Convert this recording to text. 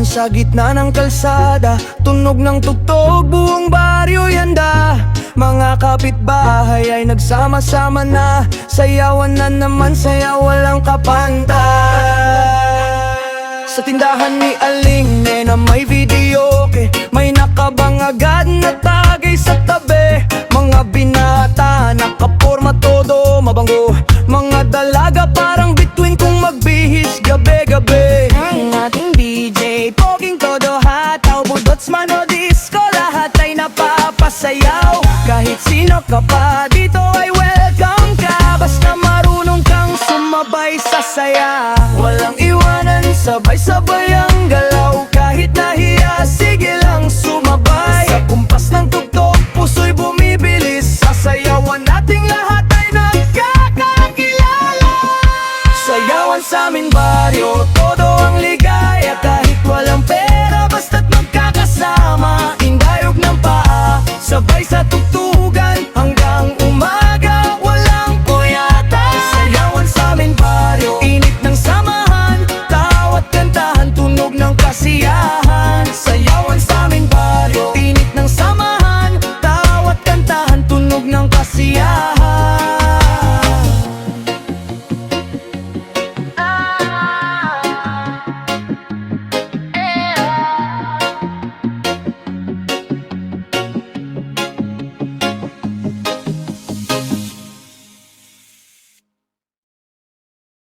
sa gitna ng kalsada, tunog ng tugtog, buong baryo'y handa. Mga kapitbahay ay nagsama-sama na, sayawan na naman, sayaw walang kapantay. Sa tindahan ni Aling Nena may videoke, may nakabang agad na tagay sa tabi. Mga binata, nakaporma todo mabango, mga dalaga parang bituin kung magbihis gabi-gabi. Ang ating DJ, poging todo hataw, budots man o disco, lahat ay napapasayaw. Kahit sino ka pa dito ay welcome ka, basta marunong kang sumabay sa saya. Walang iwanan, sabay-sabay ang galaw, kahit nahiya, sige lang sumabay. Sa kumpas ng tugtog, puso'y bumibilis, sasayawan nating lahat ay nagkakakilala. Sayawan sa amin baryo,